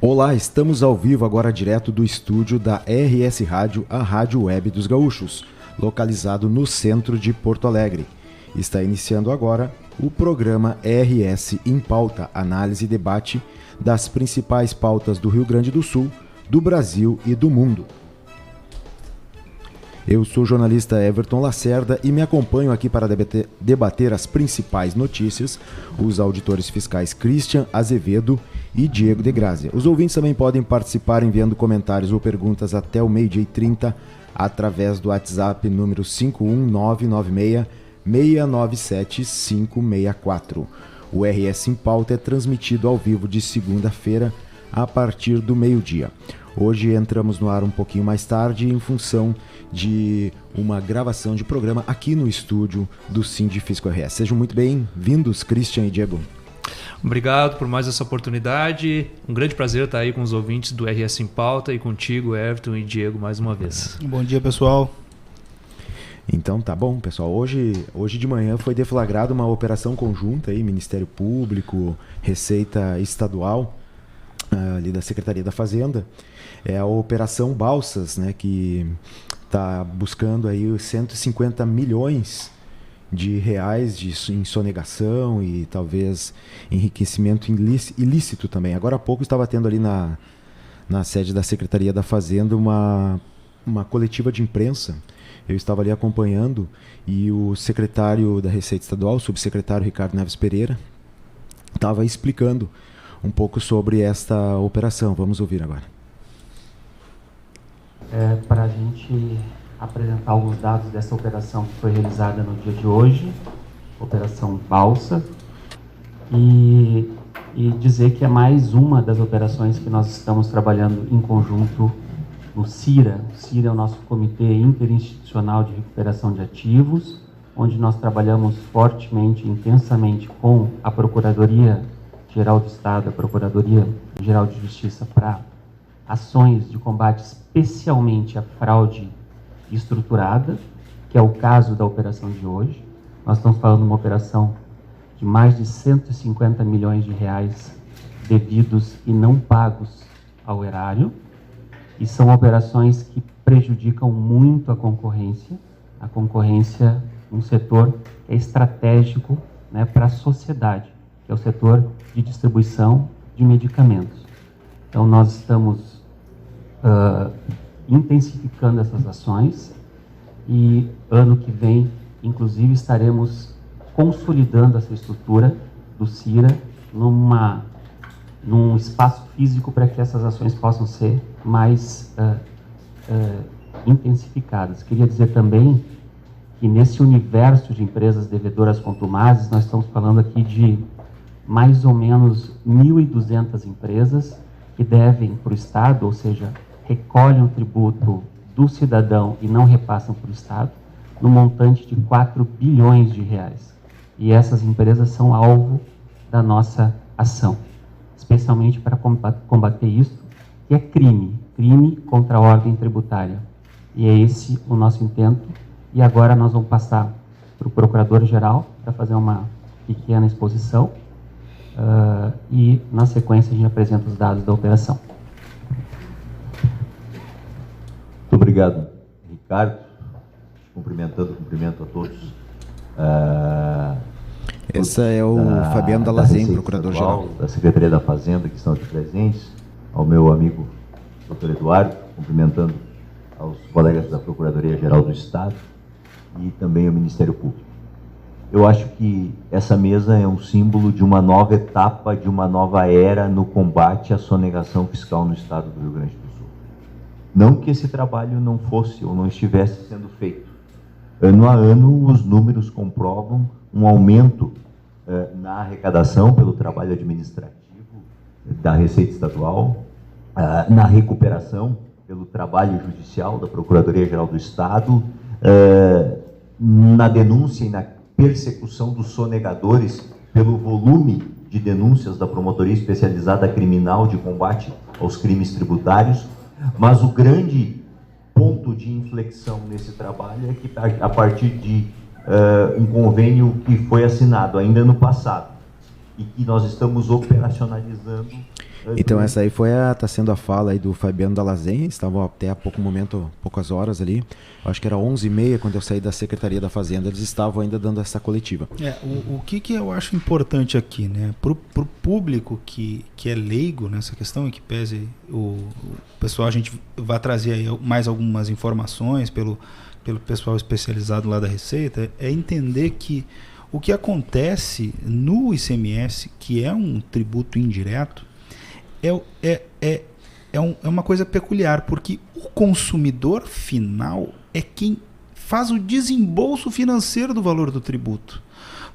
Olá, estamos ao vivo agora direto do estúdio da RS Rádio, a Rádio Web dos Gaúchos, localizado no centro de Porto Alegre. Está iniciando agora o programa RS em Pauta, análise e debate das principais pautas do Rio Grande do Sul, do Brasil e do mundo. Eu sou o jornalista Everton Lacerda e me acompanho aqui para debater as principais notícias os auditores fiscais Christian Azevedo e Diego de Grazia. Os ouvintes também podem participar enviando comentários ou perguntas até o 12h30 através do WhatsApp número 51996-697-564. O RS em Pauta é transmitido ao vivo de segunda-feira a partir do meio-dia. Hoje entramos no ar um pouquinho mais tarde em função de uma gravação de programa aqui no estúdio do Sindifisco RS. Sejam muito bem-vindos, Christian e Diego. Obrigado por mais essa oportunidade. Um grande prazer estar aí com os ouvintes do RS em Pauta e contigo, Everton e Diego, mais uma vez. Bom dia, pessoal. Então tá bom, pessoal. Hoje de manhã foi deflagrada uma operação conjunta aí, Ministério Público, Receita Estadual, ali da Secretaria da Fazenda. É a Operação Balsas, né, que está buscando aí 150 milhões de reais em sonegação e talvez enriquecimento ilícito também. Agora há pouco estava tendo ali na sede da Secretaria da Fazenda uma coletiva de imprensa. Eu estava ali acompanhando e o secretário da Receita Estadual, o subsecretário Ricardo Neves Pereira, estava explicando um pouco sobre esta operação. Vamos ouvir agora. Para a gente apresentar alguns dados dessa operação que foi realizada no dia de hoje, Operação Balsa, e dizer que é mais uma das operações que nós estamos trabalhando em conjunto no CIRA. O CIRA é o nosso Comitê Interinstitucional de Recuperação de Ativos, onde nós trabalhamos fortemente e intensamente com a Procuradoria-Geral do Estado, a Procuradoria-Geral de Justiça, para ações de combate especialmente à fraude estruturada, que é o caso da operação de hoje. Nós estamos falando de uma operação de mais de 150 milhões de reais devidos e não pagos ao erário, e são operações que prejudicam muito a concorrência num setor que é estratégico, né, para a sociedade, que é o setor de distribuição de medicamentos. Então nós estamos intensificando essas ações e ano que vem, inclusive, estaremos consolidando essa estrutura do CIRA num espaço físico para que essas ações possam ser mais intensificadas. Queria dizer também que nesse universo de empresas devedoras contumazes, nós estamos falando aqui de mais ou menos 1.200 empresas que devem para o Estado, ou seja, recolhem o tributo do cidadão e não repassam para o Estado, no montante de 4 bilhões de reais. E essas empresas são alvo da nossa ação, especialmente para combater isso, que é crime contra a ordem tributária. E é esse o nosso intento. E agora nós vamos passar para o Procurador-Geral para fazer uma pequena exposição e, na sequência, a gente apresenta os dados da operação. Muito obrigado, Ricardo. Cumprimento a todos. Esse é o Fabiano Dalazen, Procurador-Geral da Secretaria da Fazenda, que estão aqui presentes, ao meu amigo Dr. Eduardo, cumprimentando aos colegas da Procuradoria-Geral do Estado e também ao Ministério Público. Eu acho que essa mesa é um símbolo de uma nova etapa, de uma nova era no combate à sonegação fiscal no Estado do Rio Grande do Sul. Não que esse trabalho não fosse ou não estivesse sendo feito. Ano a ano, os números comprovam um aumento na arrecadação pelo trabalho administrativo da Receita Estadual, na recuperação pelo trabalho judicial da Procuradoria-Geral do Estado, na denúncia e na persecução dos sonegadores pelo volume de denúncias da Promotoria Especializada Criminal de Combate aos Crimes Tributários, mas o grande ponto de inflexão nesse trabalho é que, a partir de um convênio que foi assinado ainda no passado e que nós estamos operacionalizando Então essa aí tá sendo a fala aí do Fabiano Dalazen. Estavam até há poucas horas ali. Acho que era 11h30 quando eu saí da Secretaria da Fazenda. Eles estavam ainda dando essa coletiva. O que eu acho importante aqui, né? Pro público que é leigo nessa questão e que pese o pessoal, a gente vai trazer aí mais algumas informações pelo pessoal especializado lá da Receita, é entender que o que acontece no ICMS, que é um tributo indireto, é uma coisa peculiar, porque o consumidor final é quem faz o desembolso financeiro do valor do tributo.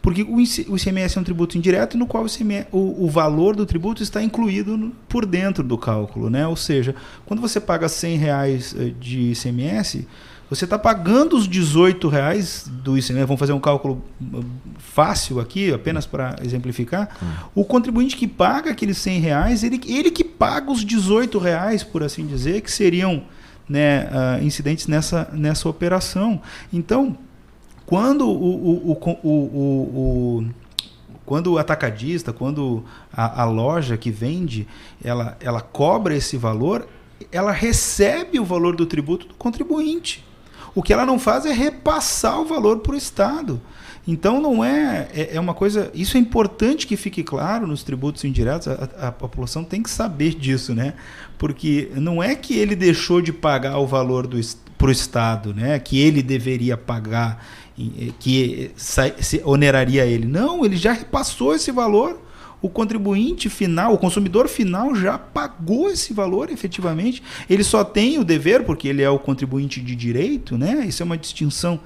Porque o ICMS é um tributo indireto no qual o valor do tributo está incluído por dentro do cálculo, né? Ou seja, quando você paga R$100 de ICMS, você está pagando os R$18 do ICMS. Vamos fazer um cálculo fácil aqui, apenas para exemplificar. O contribuinte que paga aqueles R$100, ele que paga os R$18, por assim dizer, que seriam, né, incidentes nessa operação. Então, quando o atacadista, quando a loja que vende, ela cobra esse valor, ela recebe o valor do tributo do contribuinte. O que ela não faz é repassar o valor para o Estado. Então não é uma coisa. Isso é importante que fique claro nos tributos indiretos. A população tem que saber disso, né? Porque não é que ele deixou de pagar o valor para o Estado, né? Que ele deveria pagar, que se oneraria ele. Não, ele já repassou esse valor. O contribuinte final, o consumidor final já pagou esse valor efetivamente. Ele só tem o dever, porque ele é o contribuinte de direito, né? Isso é uma distinção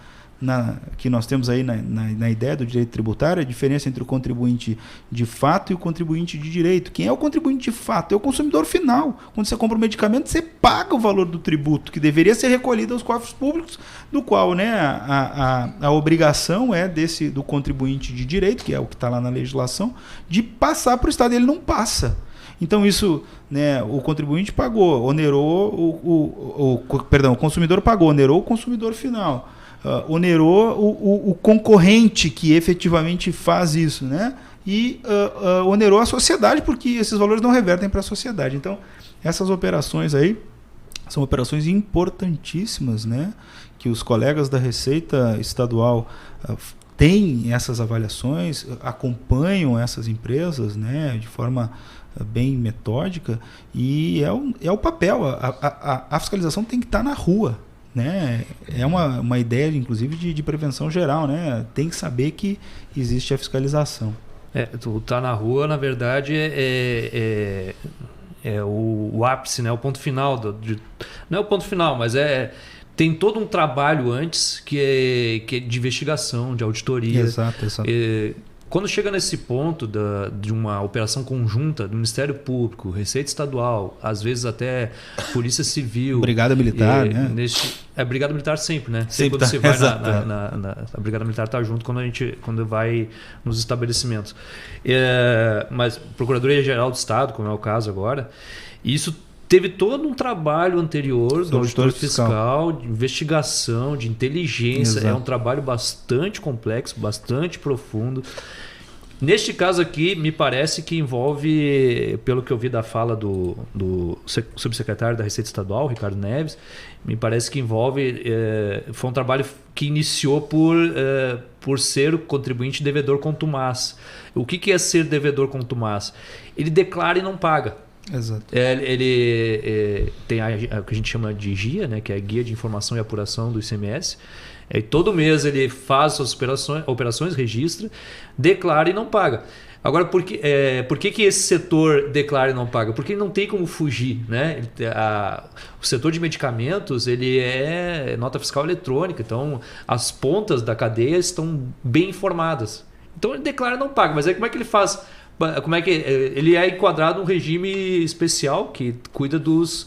que nós temos aí na ideia do direito tributário, a diferença entre o contribuinte de fato e o contribuinte de direito. Quem é o contribuinte de fato? É o consumidor final. Quando você compra um medicamento, você paga o valor do tributo, que deveria ser recolhido aos cofres públicos, do qual, né, a obrigação é do contribuinte de direito, que é o que está lá na legislação, de passar para o Estado. Ele não passa. Então isso, né, o contribuinte pagou, onerou o consumidor pagou, onerou o consumidor final. Onerou o concorrente que efetivamente faz isso, né? E onerou a sociedade, porque esses valores não revertem para a sociedade. Então, essas operações aí são operações importantíssimas, né? Que os colegas da Receita Estadual têm essas avaliações, acompanham essas empresas, né? De forma bem metódica, e é o papel. A fiscalização tem que estar na rua. Né? É uma ideia, inclusive, de prevenção geral, né? Tem que saber que existe a fiscalização. Tu tá na rua, na verdade, é o ápice, né? O ponto final. Não é o ponto final, mas tem todo um trabalho antes que é de investigação, de auditoria. Exato. Quando chega nesse ponto de uma operação conjunta do Ministério Público, Receita Estadual, às vezes até Polícia Civil... Brigada Militar, né? Brigada Militar sempre, né? Sempre quando você vai exato. a Brigada Militar está junto quando vai nos estabelecimentos. Mas Procuradoria-Geral do Estado, como é o caso agora, isso teve todo um trabalho anterior do auditor fiscal, de investigação, de inteligência. Exato. É um trabalho bastante complexo, bastante profundo. Neste caso aqui, me parece que envolve, pelo que eu vi da fala do subsecretário da Receita Estadual, Ricardo Neves, me parece que envolve... foi um trabalho que iniciou por ser o contribuinte devedor contumaz. O que é ser devedor contumaz? Ele declara e não paga. Exato. Ele tem o que a gente chama de GIA, né, que é a Guia de Informação e Apuração do ICMS. Todo mês ele faz suas operações, registra, declara e não paga. Agora, por que esse setor declara e não paga? Porque não tem como fugir, né? O setor de medicamentos ele é nota fiscal eletrônica, então as pontas da cadeia estão bem informadas. Então ele declara e não paga, mas aí como é que ele faz? Como é que ele é enquadrado num regime especial que cuida dos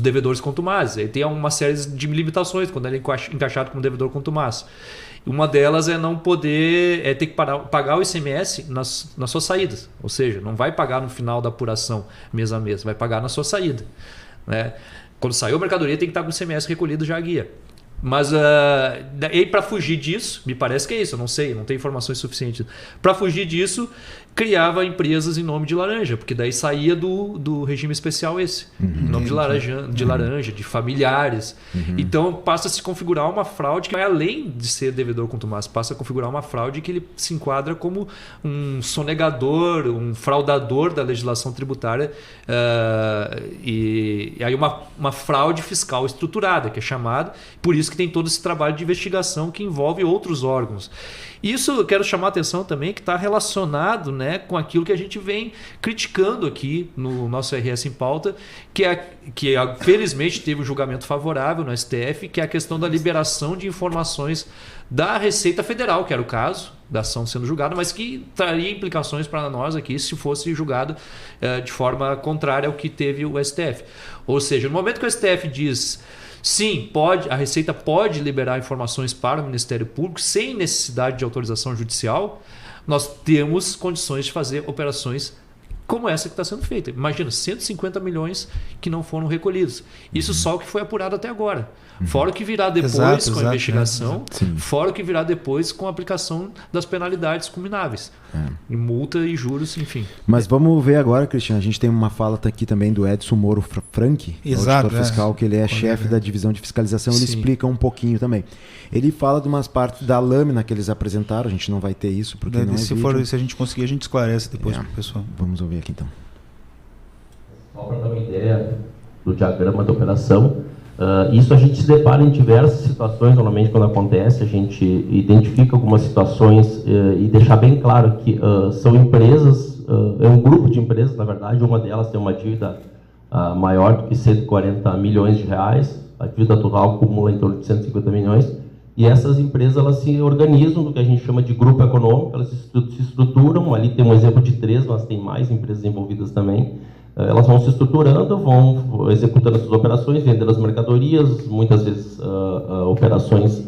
devedores contumazes? Ele tem uma série de limitações quando ele é encaixado como devedor contumaz. Uma delas é não poder ter que pagar o ICMS nas suas saídas, ou seja, não vai pagar no final da apuração mês a mês, vai pagar na sua saída, né? Quando saiu a mercadoria tem que estar com o ICMS recolhido já a guia. Mas para fugir disso, me parece que é isso, eu não sei, não tenho informações suficientes. Para fugir disso, criava empresas em nome de laranja, porque daí saía do regime especial esse, em nome de laranja, de familiares. Então passa a se configurar uma fraude que vai além de ser devedor contumaz, passa a configurar uma fraude que ele se enquadra como um sonegador, um fraudador da legislação tributária, e aí uma fraude fiscal estruturada, que é chamada, por isso que tem todo esse trabalho de investigação que envolve outros órgãos. Isso eu quero chamar a atenção também, que está relacionado, né, com aquilo que a gente vem criticando aqui no nosso RS em Pauta, que felizmente teve um julgamento favorável no STF, que é a questão da liberação de informações da Receita Federal, que era o caso da ação sendo julgada, mas que traria implicações para nós aqui se fosse julgado de forma contrária ao que teve o STF. Ou seja, no momento que o STF diz... Sim, a Receita pode liberar informações para o Ministério Público sem necessidade de autorização judicial. Nós temos condições de fazer operações como essa que está sendo feita. Imagina, 150 milhões que não foram recolhidos. Isso só o que foi apurado até agora. Fora o que virá depois com a investigação, fora o que virá depois com a aplicação das penalidades combináveis. E multa e juros, enfim. Mas vamos ver agora, Cristiano, a gente tem uma fala aqui também do Edson Moro Frank, auditor fiscal, que ele é chefe da divisão de fiscalização, ele explica um pouquinho também. Ele fala de umas partes da lâmina que eles apresentaram, a gente não vai ter isso, porque não é vídeo. Se a gente conseguir, a gente esclarece depois para o pessoal. Vamos ouvir aqui então. Só para dar uma ideia do diagrama da operação, isso a gente se depara em diversas situações, normalmente quando acontece, a gente identifica algumas situações e deixar bem claro que são empresas, é um grupo de empresas, na verdade, uma delas tem uma dívida maior do que 140 milhões de reais, a dívida total acumula em torno de 150 milhões, e essas empresas elas se organizam no que a gente chama de grupo econômico, elas se estruturam, ali tem um exemplo de 3, mas tem mais empresas envolvidas também. Elas vão se estruturando, vão executando essas operações, vendendo as mercadorias, muitas vezes operações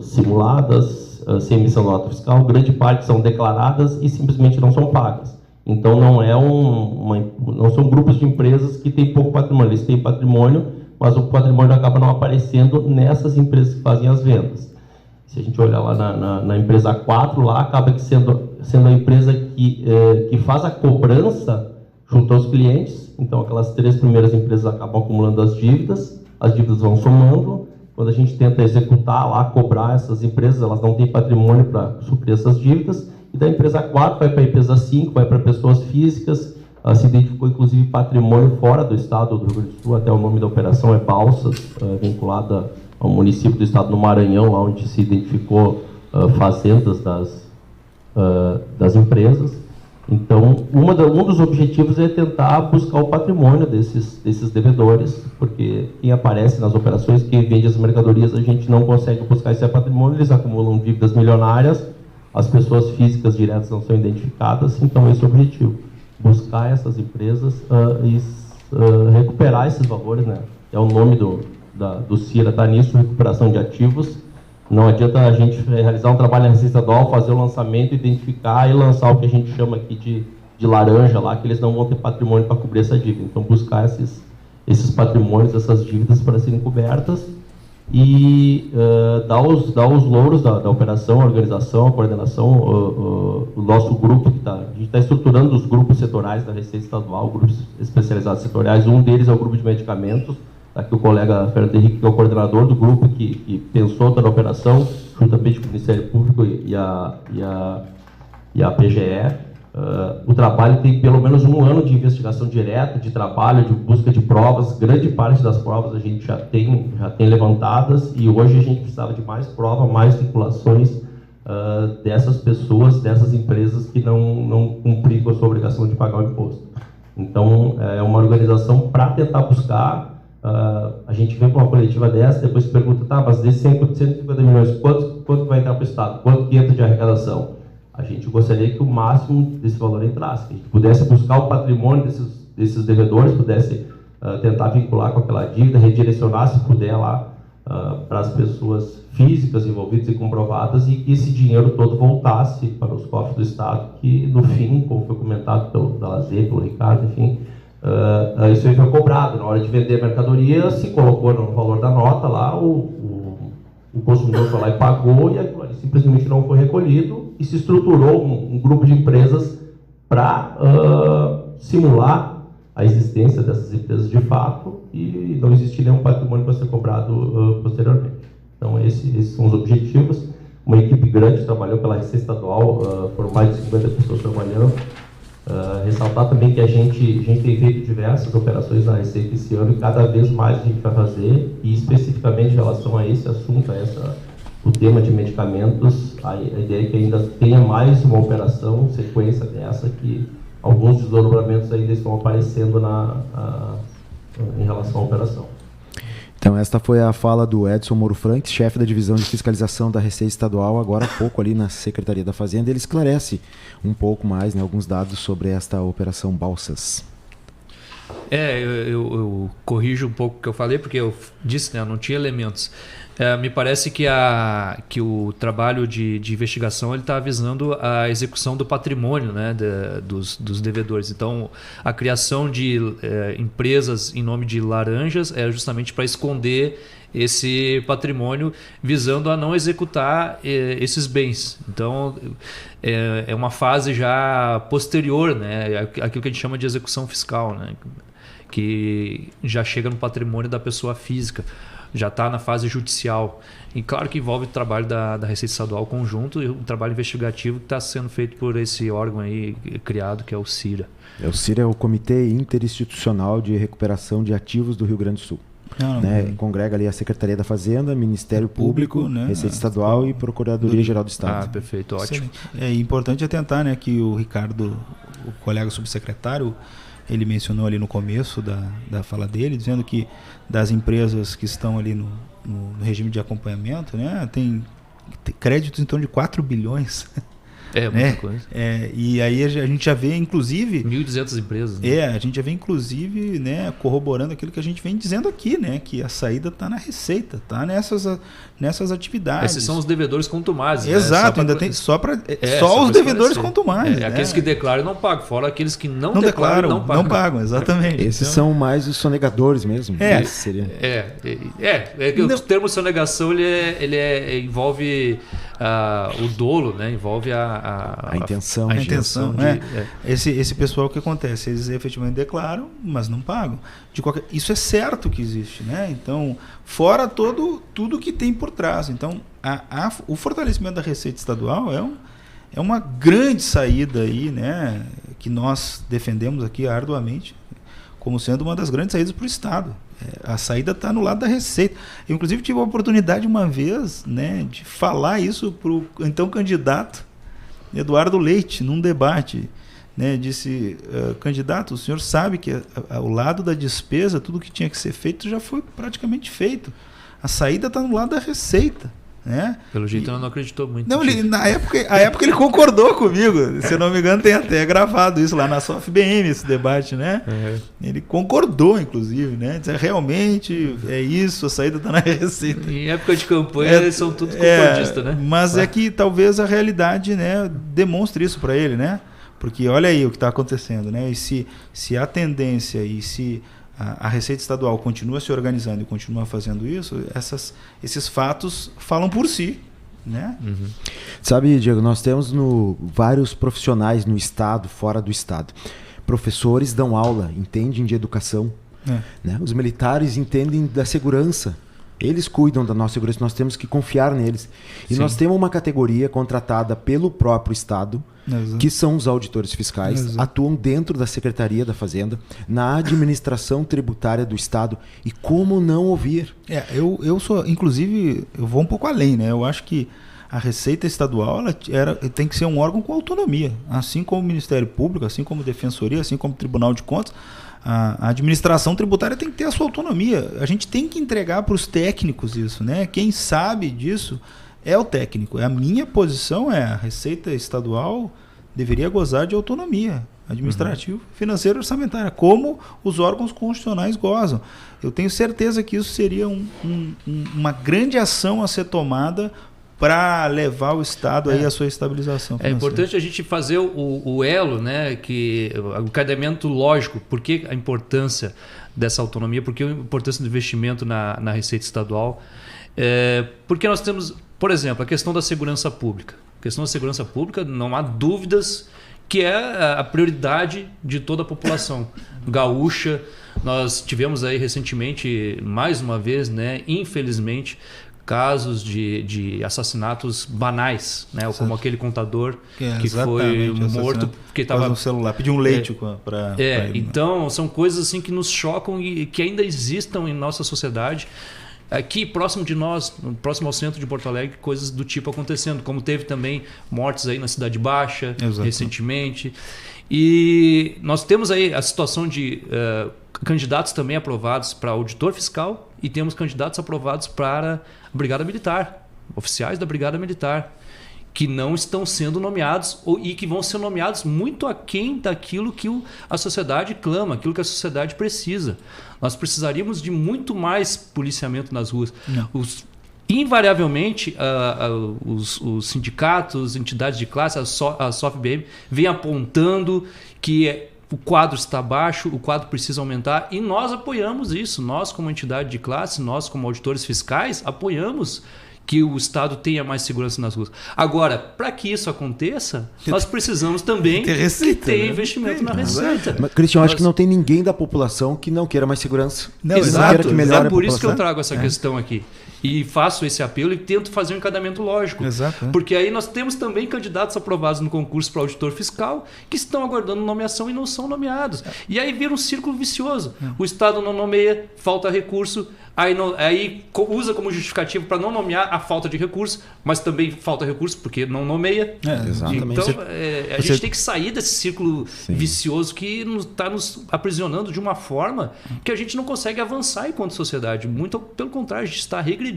simuladas, sem emissão de nota fiscal, grande parte são declaradas e simplesmente não são pagas. Então não são grupos de empresas que têm pouco patrimônio, eles têm patrimônio, mas o patrimônio acaba não aparecendo nessas empresas que fazem as vendas. Se a gente olhar lá na empresa 4, lá acaba que sendo a empresa que faz a cobrança junto aos clientes. Então aquelas 3 primeiras empresas acabam acumulando as dívidas vão somando. Quando a gente tenta executar lá, cobrar essas empresas, elas não têm patrimônio para suprir essas dívidas, e da empresa 4 vai para a empresa 5, vai para pessoas físicas. Se identificou inclusive patrimônio fora do estado do Rio Grande do Sul, até o nome da operação é Balsas, vinculada ao município do estado do Maranhão, lá onde se identificou fazendas das empresas. Então, um dos objetivos é tentar buscar o patrimônio desses devedores, porque quem aparece nas operações, quem vende as mercadorias, a gente não consegue buscar esse patrimônio, eles acumulam dívidas milionárias, as pessoas físicas diretas não são identificadas, então esse é o objetivo, buscar essas empresas e recuperar esses valores, né? É o nome do CIRA, está nisso, recuperação de ativos. Não adianta a gente realizar um trabalho na Receita Estadual, fazer o lançamento, identificar e lançar o que a gente chama aqui de laranja lá, que eles não vão ter patrimônio para cobrir essa dívida. Então, buscar esses patrimônios, essas dívidas para serem cobertas e dar os louros da operação, a organização, a coordenação, o nosso grupo, a gente está estruturando os grupos setoriais da Receita Estadual, grupos especializados setoriais. Um deles é o grupo de medicamentos. Aqui o colega Fernando Henrique, que é o coordenador do grupo, que pensou toda a operação, juntamente com o Ministério Público e a PGE. O trabalho tem pelo menos 1 ano de investigação direta, de trabalho, de busca de provas. Grande parte das provas a gente já tem levantadas, e hoje a gente precisava de mais prova, mais vinculações dessas pessoas, dessas empresas que não cumpriram com a sua obrigação de pagar o imposto. Então, é uma organização para tentar buscar. A gente vem para uma coletiva dessa, depois se pergunta, mas desses 150 milhões, quanto vai entrar para o Estado? Quanto que entra de arrecadação? A gente gostaria que o máximo desse valor entrasse, que a gente pudesse buscar o patrimônio desses devedores, pudesse tentar vincular com aquela dívida, redirecionar, se puder, lá para as pessoas físicas envolvidas e comprovadas, e que esse dinheiro todo voltasse para os cofres do Estado, que no fim, como foi comentado pelo Lazer, pelo Ricardo, enfim, isso aí foi cobrado. Na hora de vender a mercadoria, se colocou no valor da nota lá, o consumidor foi lá e pagou, e aquilo ali simplesmente não foi recolhido, e se estruturou um grupo de empresas para simular a existência dessas empresas de fato e não existir nenhum patrimônio para ser cobrado posteriormente. Então, esses são os objetivos. Uma equipe grande trabalhou pela Receita Estadual, foram mais de 50 pessoas trabalhando. Ressaltar também que a gente tem feito diversas operações na Receita esse ano e cada vez mais a gente vai fazer, e especificamente em relação a esse assunto, o tema de medicamentos, a ideia é que ainda tenha mais uma operação, sequência dessa, que alguns desdobramentos ainda estão aparecendo em relação à operação. Então esta foi a fala do Edson Moro Franks, chefe da Divisão de Fiscalização da Receita Estadual, agora há pouco ali na Secretaria da Fazenda. Ele esclarece um pouco mais, né, alguns dados sobre esta operação Balsas. Eu corrijo um pouco o que eu falei, porque eu disse, né, não tinha elementos. Me parece que o trabalho de investigação está visando a execução do patrimônio, né, dos devedores. Então, a criação de empresas em nome de laranjas é justamente para esconder esse patrimônio, visando a não executar esses bens. Então, é uma fase já posterior, né, aquilo que a gente chama de execução fiscal, né, que já chega no patrimônio da pessoa física, já está na fase judicial. E claro que envolve o trabalho da Receita Estadual conjunto e o trabalho investigativo que está sendo feito por esse órgão aí criado, que é o CIRA. O CIRA é o Comitê Interinstitucional de Recuperação de Ativos do Rio Grande do Sul. Congrega ali a Secretaria da Fazenda, Ministério Público, né? Receita Estadual e Procuradoria-Geral do Estado. Perfeito, ótimo. É importante atentar, né, que o Ricardo, o colega subsecretário, ele mencionou ali no começo da fala dele, dizendo que das empresas que estão ali no regime de acompanhamento, né, tem créditos em torno de 4 bilhões. Muita coisa. E aí a gente já vê, inclusive... 1.200 empresas. Né? A gente já vê, inclusive, né, corroborando aquilo que a gente vem dizendo aqui, né, que a saída está na Receita, está nessas atividades. Esses são os devedores contumazes. Exato, né? Ainda tem só os devedores contumazes. Né? Aqueles que declaram não pagam, fora aqueles que não declaram não pagam. Não pagam, exatamente. Esses são mais os sonegadores mesmo. O termo sonegação ele envolve o dolo, né? Envolve a intenção. Esse pessoal, o que acontece? Eles efetivamente declaram, mas não pagam. Isso é certo que existe, né? Então, fora tudo que tem por trás. Então, o fortalecimento da Receita Estadual é uma grande saída aí, né? Que nós defendemos aqui arduamente como sendo uma das grandes saídas para o Estado. A saída está no lado da Receita. Eu, inclusive, tive a oportunidade uma vez, né, de falar isso para o então candidato Eduardo Leite, num debate. Né, disse, candidato, o senhor sabe que ao lado da despesa, tudo que tinha que ser feito já foi praticamente feito. A saída está no lado da Receita. Né? Pelo jeito, ele não acreditou muito. Não, na época ele concordou comigo. Se eu não me engano, tem até gravado isso lá na SOFBM, esse debate, né? Ele concordou, inclusive, né? Diz, realmente é isso, a saída está na Receita. Em época de campanha, eles são tudo concordistas, né? Mas é que talvez a realidade, né, demonstre isso para ele, né? Porque olha aí o que está acontecendo, né? E se a tendência e se a Receita Estadual continua se organizando e continua fazendo isso, esses fatos falam por si, né? Uhum. Sabe, Diego, nós temos vários profissionais no Estado, fora do Estado. Professores dão aula, entendem de educação. Né? Os militares entendem da segurança. Eles cuidam da nossa segurança, nós temos que confiar neles. E nós temos uma categoria contratada pelo próprio Estado, que são os auditores fiscais, atuam dentro da Secretaria da Fazenda, na administração tributária do Estado. E como não ouvir? Eu sou, inclusive, eu vou um pouco além, né? Eu acho que a Receita Estadual tem que ser um órgão com autonomia, assim como o Ministério Público, assim como a Defensoria, assim como o Tribunal de Contas. A administração tributária tem que ter a sua autonomia. A gente tem que entregar para os técnicos isso, né? Quem sabe disso é o técnico. A minha posição a Receita Estadual deveria gozar de autonomia administrativa, financeira e orçamentária, como os órgãos constitucionais gozam. Eu tenho certeza que isso seria uma grande ação a ser tomada para levar o Estado aí à sua estabilização financeira. É importante a gente fazer o elo, né, o encadeamento lógico, por que a importância dessa autonomia, por que a importância do investimento na Receita Estadual. Porque nós temos, por exemplo, a questão da segurança pública. A questão da segurança pública, não há dúvidas que é a prioridade de toda a população gaúcha. Nós tivemos aí recentemente, mais uma vez, né, infelizmente, casos de assassinatos banais, né? Como aquele contador que foi morto porque estava no celular, pediu um leite para então são coisas assim que nos chocam e que ainda existam em nossa sociedade. Aqui próximo de nós, próximo ao centro de Porto Alegre, coisas do tipo acontecendo, como teve também mortes aí na Cidade Baixa recentemente. E nós temos aí a situação de candidatos também aprovados para auditor fiscal e temos candidatos aprovados para a Brigada Militar, oficiais da Brigada Militar, que não estão sendo nomeados e que vão ser nomeados muito aquém daquilo que a sociedade clama, aquilo que a sociedade precisa. Nós precisaríamos de muito mais policiamento nas ruas. Invariavelmente, os sindicatos, entidades de classe, a SOFBM, vem apontando que o quadro está baixo, o quadro precisa aumentar, e nós apoiamos isso. Nós, como entidade de classe, nós, como auditores fiscais, apoiamos que o Estado tenha mais segurança nas ruas. Agora, para que isso aconteça, nós precisamos também que tenha investimento na receita. Mas, Cristian, acho que não tem ninguém da população que não queira mais segurança. Exato, é por isso que eu trago essa questão aqui. E faço esse apelo e tento fazer um encadamento lógico. Porque aí nós temos também candidatos aprovados no concurso para auditor fiscal que estão aguardando nomeação e não são nomeados. E aí vira um círculo vicioso. O Estado não nomeia, falta recurso, aí usa como justificativo para não nomear a falta de recurso, mas também falta recurso porque não nomeia. Exatamente. Então a gente tem que sair desse círculo vicioso que está nos aprisionando de uma forma que a gente não consegue avançar enquanto sociedade. Muito pelo contrário, a gente está regredindo.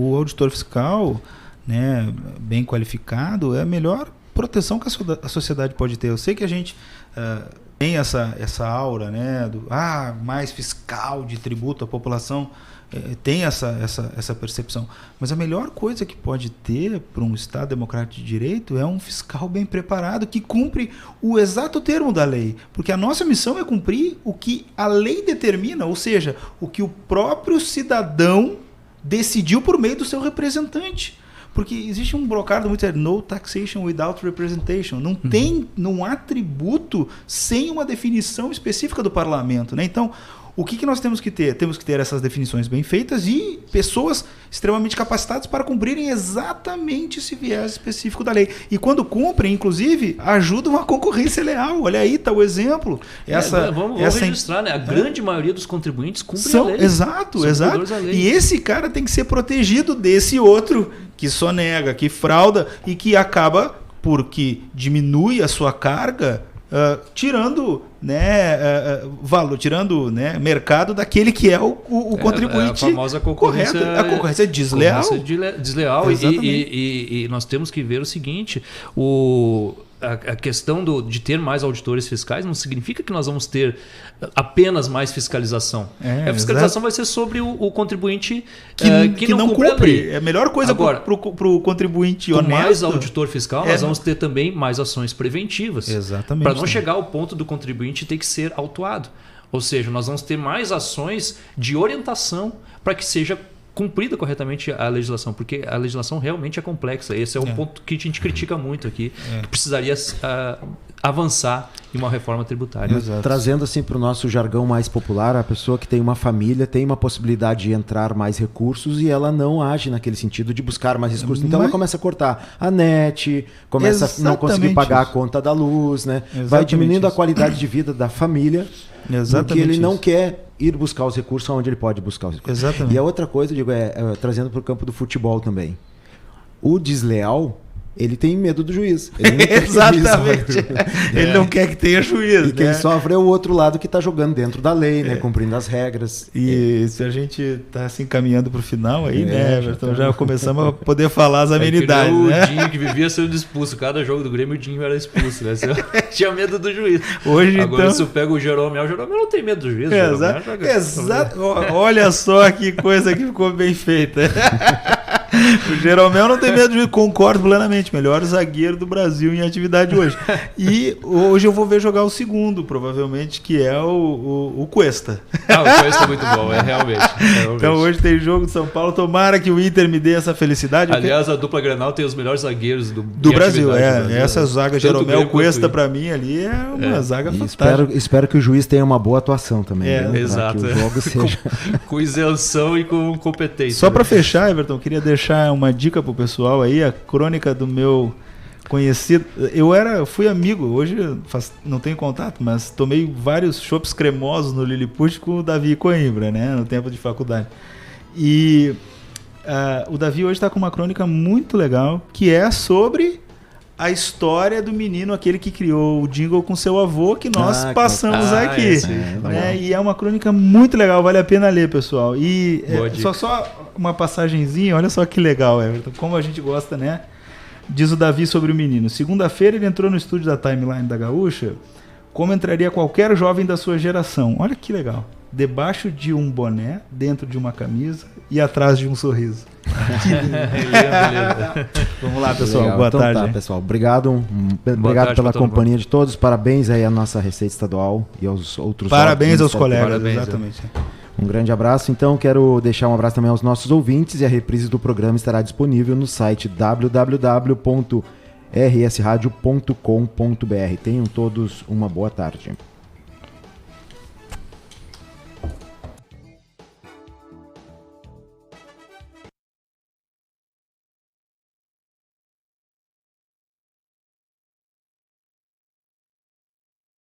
O auditor fiscal, né, bem qualificado, é a melhor proteção que a sociedade pode ter. Eu sei que a gente tem essa aura, né, do mais fiscal de tributo, a população tem essa percepção. Mas a melhor coisa que pode ter para um Estado democrático de direito é um fiscal bem preparado que cumpre o exato termo da lei. Porque a nossa missão é cumprir o que a lei determina, ou seja, o que o próprio cidadão decidiu por meio do seu representante. Porque existe um brocado muito no taxation without representation. Não há tributo sem uma definição específica do parlamento, né? Então, o que nós temos que ter? Temos que ter essas definições bem feitas e pessoas extremamente capacitadas para cumprirem exatamente esse viés específico da lei. E quando cumprem, inclusive, ajudam a concorrência leal. Olha aí, está o exemplo. Vamos registrar, né? A grande maioria dos contribuintes cumpre a lei. Exato. E esse cara tem que ser protegido desse outro que sonega, que frauda e que acaba, porque diminui a sua carga, tirando valor, tirando mercado daquele que é o contribuinte. A famosa concorrência, correta. A concorrência desleal. Desleal. E nós temos que ver o seguinte: a questão de ter mais auditores fiscais não significa que nós vamos ter apenas mais fiscalização. A fiscalização vai ser sobre o contribuinte que não cumpre. É a melhor coisa para o contribuinte honesto. Com mais auditor fiscal, nós vamos ter também mais ações preventivas. Exatamente. Para não chegar ao ponto do contribuinte ter que ser autuado. Ou seja, nós vamos ter mais ações de orientação para que seja cumprida corretamente a legislação, porque a legislação realmente é complexa. Esse é um ponto que a gente critica muito aqui, que precisaria avançar em uma reforma tributária. Trazendo assim para o nosso jargão mais popular, a pessoa que tem uma família tem uma possibilidade de entrar mais recursos e ela não age naquele sentido de buscar mais recursos. Então ela começa a cortar a net, começa a não conseguir pagar a conta da luz, né? Vai diminuindo a qualidade de vida da família, porque ele não quer ir buscar os recursos onde ele pode buscar os recursos. Exatamente. E a outra coisa, digo, trazendo para o campo do futebol também. O desleal, ele tem medo do juiz. Exatamente. Ele não quer que tenha juiz. E quem sofre é o outro lado que está jogando dentro da lei, né? Cumprindo as regras. E se a gente está assim caminhando para o final aí, né, Everton? Já começamos a poder falar as amenidades. O Dinho que vivia sendo expulso. Cada jogo do Grêmio o Dinho era expulso, né? Tinha medo do juiz. Agora se eu pego o Jeromel não tem medo do juiz. Exato. Olha só que coisa que ficou bem feita. O Jeromel não tem medo de... Concordo plenamente. Melhor zagueiro do Brasil em atividade hoje. E hoje eu vou ver jogar o segundo, provavelmente, que é o Cuesta. O Cuesta é muito bom, realmente. Então hoje tem jogo de São Paulo. Tomara que o Inter me dê essa felicidade. Aliás, a dupla Grenal tem os melhores zagueiros do Brasil. Brasil. Essa zaga Jeromel Cuesta, pra mim, ali é uma zaga fantástica. Espero que o juiz tenha uma boa atuação também. Né? Exato. Que o jogo seja... com isenção e com competência. Só para fechar, Everton, queria deixar uma dica pro pessoal aí, a crônica do meu conhecido. Fui amigo, hoje não tenho contato, mas tomei vários chopps cremosos no Lilliput com o Davi Coimbra, né, no tempo de faculdade. E o Davi hoje está com uma crônica muito legal, que é sobre a história do menino, aquele que criou o jingle com seu avô, que nós passamos aqui. E é uma crônica muito legal, vale a pena ler, pessoal. E só uma passagenzinha, olha só que legal, Everton, como a gente gosta, né? Diz o Davi sobre o menino. Segunda-feira ele entrou no estúdio da Timeline da Gaúcha, como entraria qualquer jovem da sua geração. Olha que legal. Debaixo de um boné, dentro de uma camisa e atrás de um sorriso. Vamos lá, pessoal. Legal. Boa então, tarde. Tá, pessoal. Obrigado pela companhia de todos. Parabéns aí à nossa Receita Estadual e aos outros. Parabéns aos colegas. Parabéns, exatamente. Um grande abraço. Então, quero deixar um abraço também aos nossos ouvintes e a reprise do programa estará disponível no site www.rsradio.com.br. Tenham todos uma boa tarde.